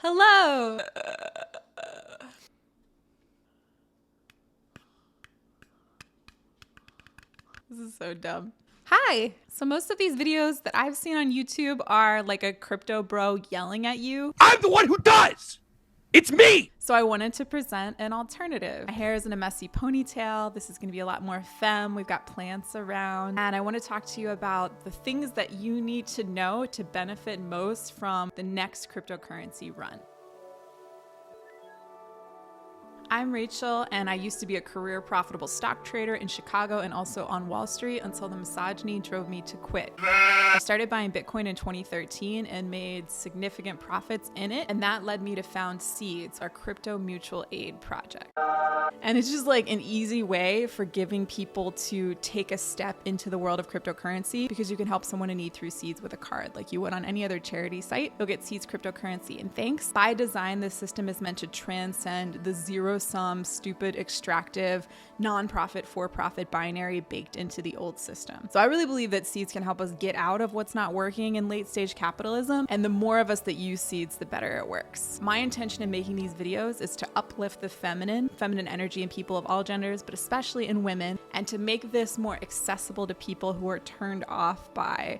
Hello! This is so dumb. Hi! So most of these videos that I've seen on YouTube are like a crypto bro yelling at you. I'm the one who does! It's me! So I wanted to present an alternative. My hair is in a messy ponytail. This is gonna be a lot more femme. We've got plants around. And I wanna talk to you about the things that you need to know to benefit most from the next cryptocurrency run. I'm Rachel, and I used to be a career profitable stock trader in Chicago and also on Wall Street until the misogyny drove me to quit. I started buying Bitcoin in 2013 and made significant profits in it, and that led me to found Seeds, our crypto mutual aid project. And it's just like an easy way for giving people to take a step into the world of cryptocurrency because you can help someone in need through Seeds with a card like you would on any other charity site. You'll get Seeds cryptocurrency in thanks. By design, this system is meant to transcend the zero-sum, stupid, extractive, non-profit, for-profit binary baked into the old system. So I really believe that Seeds can help us get out of what's not working in late-stage capitalism, and the more of us that use Seeds, the better it works. My intention in making these videos is to uplift the feminine energy in people of all genders, but especially in women, and to make this more accessible to people who are turned off by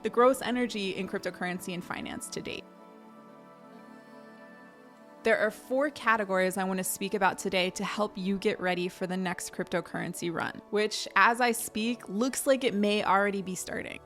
the gross energy in cryptocurrency and finance to date. There are 4 categories I want to speak about today to help you get ready for the next cryptocurrency run, which, as I speak, looks like it may already be starting.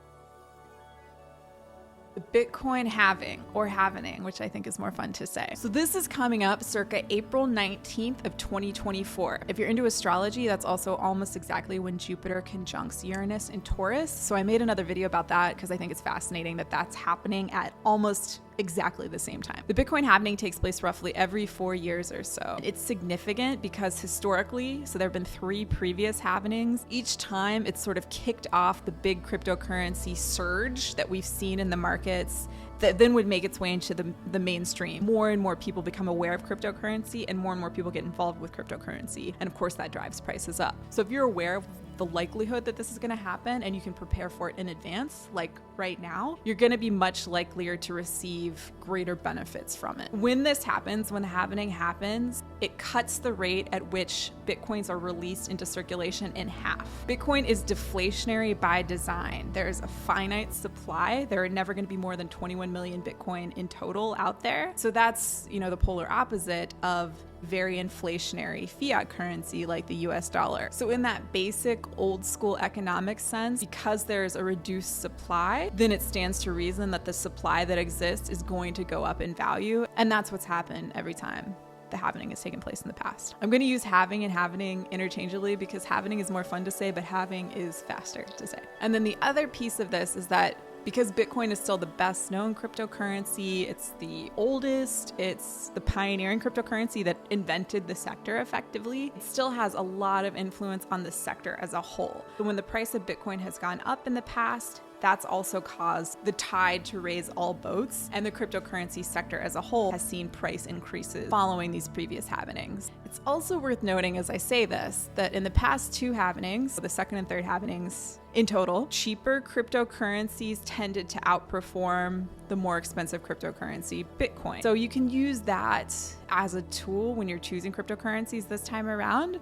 The Bitcoin halving, or halvening, which I think is more fun to say. So this is coming up circa April 19th of 2024. If you're into astrology, that's also almost exactly when Jupiter conjuncts Uranus in Taurus. So I made another video about that because I think it's fascinating that that's happening at almost exactly the same time. The Bitcoin halving takes place roughly every 4 years or so. It's significant because historically, so there have been 3 previous halvenings. Each time it's sort of kicked off the big cryptocurrency surge that we've seen in the markets that then would make its way into the mainstream. More and more people become aware of cryptocurrency and more people get involved with cryptocurrency. And of course that drives prices up. So if you're aware of the likelihood that this is going to happen and you can prepare for it in advance, like right now, you're going to be much likelier to receive greater benefits from it. When this happens, when the halvening happens, it cuts the rate at which Bitcoins are released into circulation in half. Bitcoin is deflationary by design. There's a finite supply. There are never going to be more than 21 million Bitcoin in total out there. So that's, the polar opposite of very inflationary fiat currency like the US dollar. So in that basic old school economic sense, because there's a reduced supply, then it stands to reason that the supply that exists is going to go up in value. And that's what's happened every time the halvening has taken place in the past. I'm going to use halving and halvening interchangeably because halvening is more fun to say, but halving is faster to say. And then the other piece of this is that because Bitcoin is still the best known cryptocurrency, it's the oldest, it's the pioneering cryptocurrency that invented the sector effectively, it still has a lot of influence on the sector as a whole. So when the price of Bitcoin has gone up in the past, that's also caused the tide to raise all boats, and the cryptocurrency sector as a whole has seen price increases following these previous halvenings. It's also worth noting as I say this, that in the past 2 halvenings, the second and third halvenings in total, cheaper cryptocurrencies tended to outperform the more expensive cryptocurrency, Bitcoin. So you can use that as a tool when you're choosing cryptocurrencies this time around.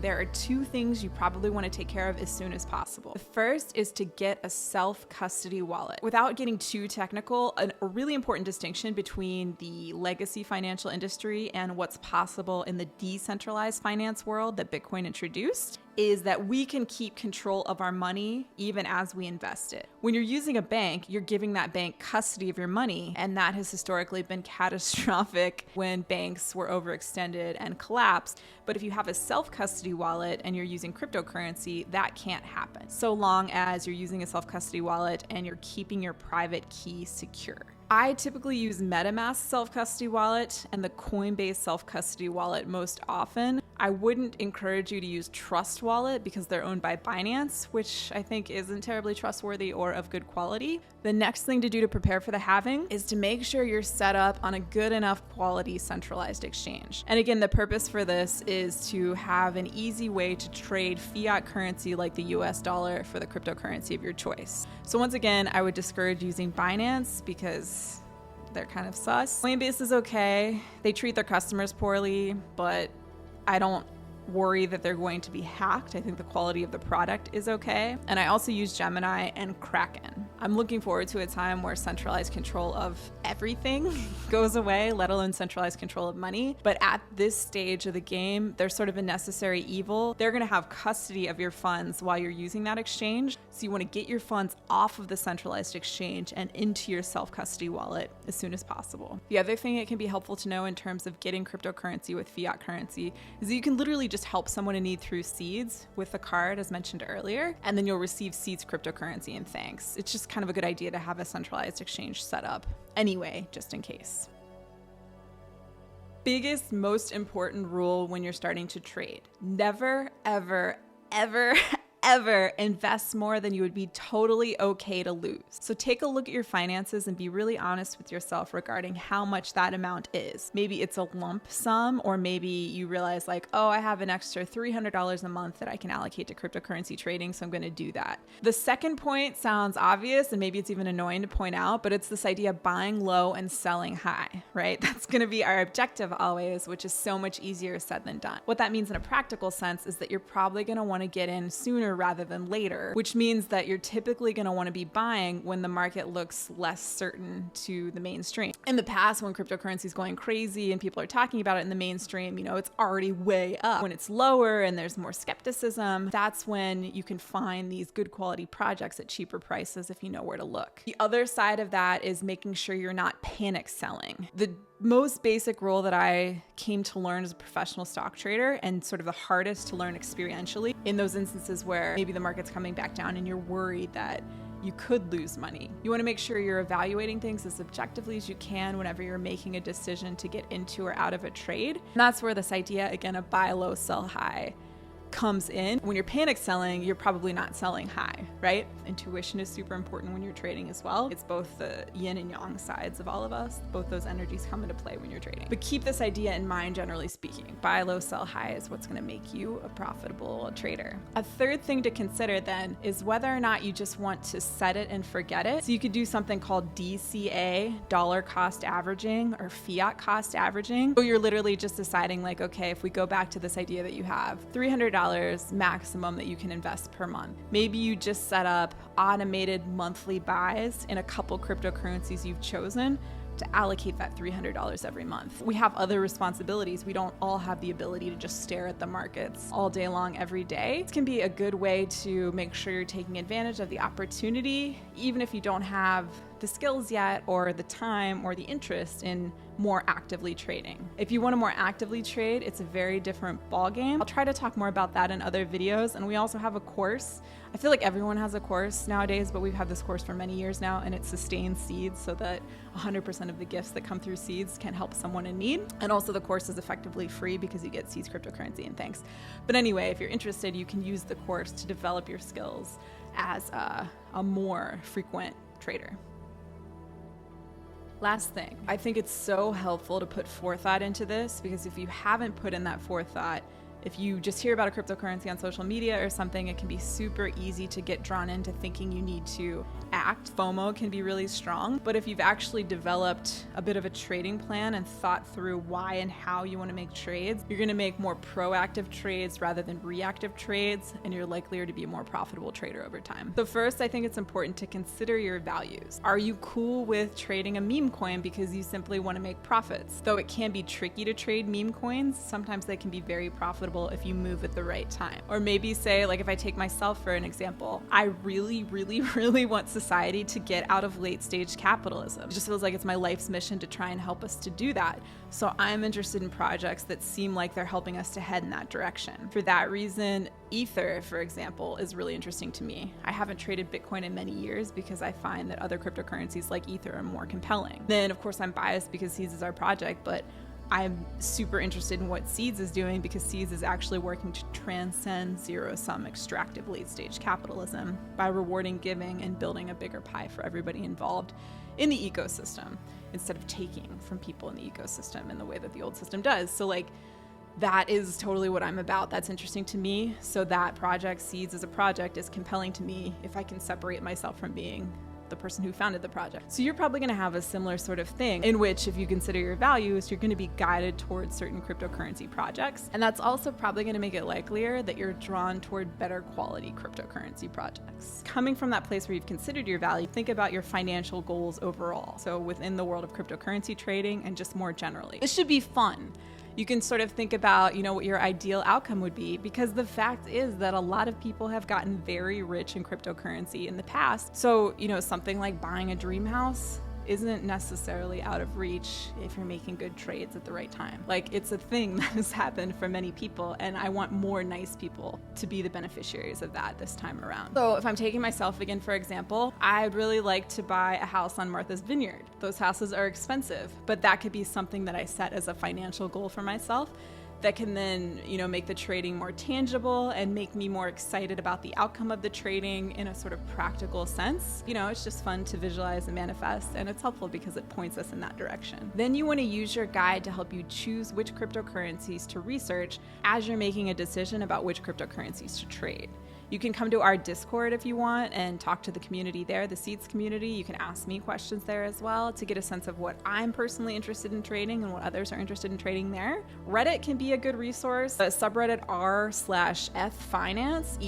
There are 2 things you probably want to take care of as soon as possible. The first is to get a self-custody wallet. Without getting too technical, a really important distinction between the legacy financial industry and what's possible in the decentralized finance world that Bitcoin introduced is that we can keep control of our money even as we invest it. When you're using a bank, you're giving that bank custody of your money, and that has historically been catastrophic when banks were overextended and collapsed. But if you have a self-custody wallet and you're using cryptocurrency, that can't happen, so long as you're using a self-custody wallet and you're keeping your private key secure. I typically use MetaMask self-custody wallet and the Coinbase self-custody wallet most often. I wouldn't encourage you to use Trust Wallet because they're owned by Binance, which I think isn't terribly trustworthy or of good quality. The next thing to do to prepare for the halving is to make sure you're set up on a good enough quality centralized exchange. And again, the purpose for this is to have an easy way to trade fiat currency like the US dollar for the cryptocurrency of your choice. So once again, I would discourage using Binance because they're kind of sus. Coinbase is okay. They treat their customers poorly, but I don't worry that they're going to be hacked. I think the quality of the product is okay. And I also use Gemini and Kraken. I'm looking forward to a time where centralized control of everything goes away, let alone centralized control of money. But at this stage of the game, they're sort of a necessary evil. They're going to have custody of your funds while you're using that exchange. So you want to get your funds off of the centralized exchange and into your self-custody wallet as soon as possible. The other thing it can be helpful to know in terms of getting cryptocurrency with fiat currency is that you can literally just help someone in need through Seeds with the card, as mentioned earlier, and then you'll receive Seeds cryptocurrency in thanks. It's just kind of a good idea to have a centralized exchange set up anyway, just in case. Biggest, most important rule when you're starting to trade: never, ever, ever, ever invest more than you would be totally okay to lose. So take a look at your finances and be really honest with yourself regarding how much that amount is. Maybe it's a lump sum, or maybe you realize like, oh, I have an extra $300 a month that I can allocate to cryptocurrency trading, so I'm going to do that. The second point sounds obvious, and maybe it's even annoying to point out, but it's this idea of buying low and selling high, right? That's going to be our objective always, which is so much easier said than done. What that means in a practical sense is that you're probably going to want to get in sooner rather than later, which means that you're typically going to want to be buying when the market looks less certain to the mainstream. In the past, when cryptocurrency is going crazy and people are talking about it in the mainstream, it's already way up. When it's lower and there's more skepticism, that's when you can find these good quality projects at cheaper prices if you know where to look. The other side of that is making sure you're not panic selling. The most basic rule that I came to learn as a professional stock trader, and sort of the hardest to learn experientially in those instances where maybe the market's coming back down and you're worried that you could lose money. You want to make sure you're evaluating things as objectively as you can whenever you're making a decision to get into or out of a trade. And that's where this idea, again, of buy low, sell high comes in. When you're panic selling, you're probably not selling high, right? Intuition is super important when you're trading as well. It's both the yin and yang sides of all of us. Both those energies come into play when you're trading. But keep this idea in mind, generally speaking. Buy low, sell high is what's going to make you a profitable trader. A third thing to consider then is whether or not you just want to set it and forget it. So you could do something called DCA, dollar cost averaging, or fiat cost averaging. So you're literally just deciding like, okay, if we go back to this idea that you have $300 maximum that you can invest per month. Maybe you just set up automated monthly buys in a couple cryptocurrencies you've chosen to allocate that $300 every month. We have other responsibilities. We don't all have the ability to just stare at the markets all day long, every day. It can be a good way to make sure you're taking advantage of the opportunity, even if you don't have the skills yet, or the time, or the interest in more actively trading. If you want to more actively trade, it's a very different ballgame. I'll try to talk more about that in other videos. And we also have a course. I feel like everyone has a course nowadays, but we've had this course for many years now, and it sustains Seeds so that 100% of the gifts that come through Seeds can help someone in need. And also the course is effectively free because you get Seeds cryptocurrency and thanks. But anyway, if you're interested, you can use the course to develop your skills as a more frequent trader. Last thing, I think it's so helpful to put forethought into this, because if you haven't put in that forethought, if you just hear about a cryptocurrency on social media or something, it can be super easy to get drawn into thinking you need to act. FOMO can be really strong, but if you've actually developed a bit of a trading plan and thought through why and how you want to make trades, you're going to make more proactive trades rather than reactive trades, and you're likelier to be a more profitable trader over time. So first, I think it's important to consider your values. Are you cool with trading a meme coin because you simply want to make profits? Though it can be tricky to trade meme coins, sometimes they can be very profitable if you move at the right time. Or maybe say, like if I take myself for an example, I really, really, really want society to get out of late stage capitalism. It just feels like it's my life's mission to try and help us to do that. So I'm interested in projects that seem like they're helping us to head in that direction. For that reason, Ether, for example, is really interesting to me. I haven't traded Bitcoin in many years because I find that other cryptocurrencies like Ether are more compelling. Then of course I'm biased because Seeds is our project, but I'm super interested in what Seeds is doing because Seeds is actually working to transcend zero-sum extractive late-stage capitalism by rewarding giving and building a bigger pie for everybody involved in the ecosystem instead of taking from people in the ecosystem in the way that the old system does. So like, that is totally what I'm about. That's interesting to me. So that project, Seeds as a project, is compelling to me if I can separate myself from being the person who founded the project. So you're probably gonna have a similar sort of thing in which, if you consider your values, you're gonna be guided towards certain cryptocurrency projects. And that's also probably gonna make it likelier that you're drawn toward better quality cryptocurrency projects. Coming from that place where you've considered your value, think about your financial goals overall. So within the world of cryptocurrency trading and just more generally. This should be fun. You can sort of think about, what your ideal outcome would be, because the fact is that a lot of people have gotten very rich in cryptocurrency in the past. So, something like buying a dream house isn't necessarily out of reach if you're making good trades at the right time. Like, it's a thing that has happened for many people, and I want more nice people to be the beneficiaries of that this time around. So if I'm taking myself again, for example, I'd really like to buy a house on Martha's Vineyard. Those houses are expensive, but that could be something that I set as a financial goal for myself that can then, make the trading more tangible and make me more excited about the outcome of the trading in a sort of practical sense. It's just fun to visualize and manifest, and it's helpful because it points us in that direction. Then you want to use your guide to help you choose which cryptocurrencies to research as you're making a decision about which cryptocurrencies to trade. You can come to our Discord if you want and talk to the community there, the Seeds community. You can ask me questions there as well to get a sense of what I'm personally interested in trading and what others are interested in trading there. Reddit can be a good resource. The subreddit r/ffinance,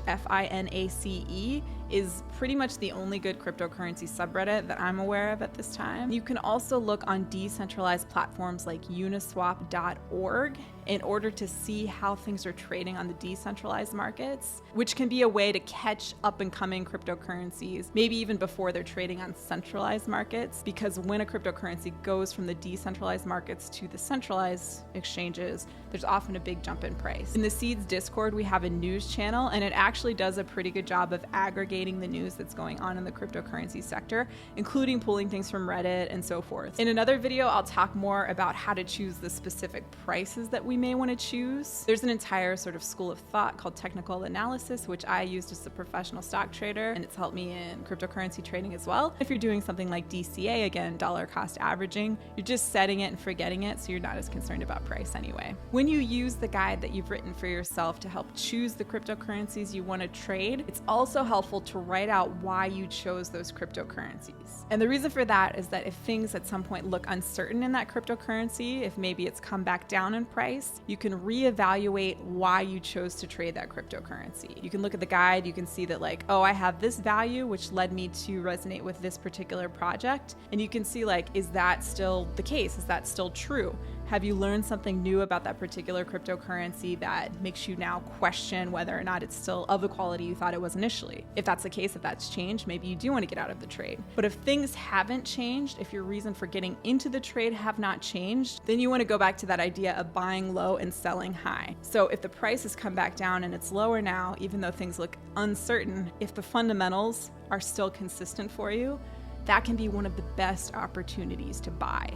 ETHFINACE, is pretty much the only good cryptocurrency subreddit that I'm aware of at this time. You can also look on decentralized platforms like uniswap.org in order to see how things are trading on the decentralized markets, which can be a way to catch up and coming cryptocurrencies, maybe even before they're trading on centralized markets, because when a cryptocurrency goes from the decentralized markets to the centralized exchanges, there's often a big jump in price. In the Seeds Discord, we have a news channel, and it actually does a pretty good job of aggregating the news that's going on in the cryptocurrency sector, including pulling things from Reddit and so forth. In another video, I'll talk more about how to choose the specific prices that we may want to choose. There's an entire sort of school of thought called technical analysis, which I used as a professional stock trader, and it's helped me in cryptocurrency trading as well. If you're doing something like DCA, again, dollar cost averaging, you're just setting it and forgetting it, so you're not as concerned about price anyway. When you use the guide that you've written for yourself to help choose the cryptocurrencies you want to trade, it's also helpful to write out why you chose those cryptocurrencies. And the reason for that is that if things at some point look uncertain in that cryptocurrency, if maybe it's come back down in price, you can reevaluate why you chose to trade that cryptocurrency. You can look at the guide, you can see that I have this value, which led me to resonate with this particular project. And you can see is that still the case? Is that still true? Have you learned something new about that particular cryptocurrency that makes you now question whether or not it's still of the quality you thought it was initially? If that's the case, if that's changed, maybe you do want to get out of the trade. But if things haven't changed, if your reason for getting into the trade have not changed, then you want to go back to that idea of buying low and selling high. So if the price has come back down and it's lower now, even though things look uncertain, if the fundamentals are still consistent for you, that can be one of the best opportunities to buy.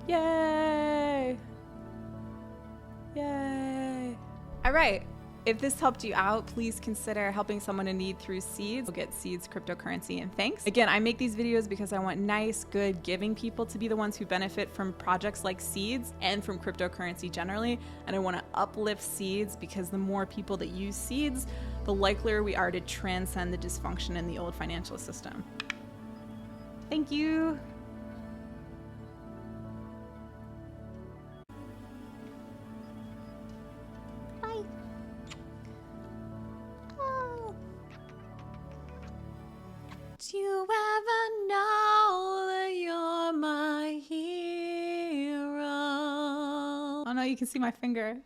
Yay! Yay! All right. If this helped you out, please consider helping someone in need through Seeds. We'll get Seeds cryptocurrency and thanks. Again, I make these videos because I want nice, good, giving people to be the ones who benefit from projects like Seeds and from cryptocurrency generally. And I want to uplift Seeds because the more people that use Seeds, the likelier we are to transcend the dysfunction in the old financial system. Thank you. Do you ever know that you're my hero? Oh no, you can see my finger.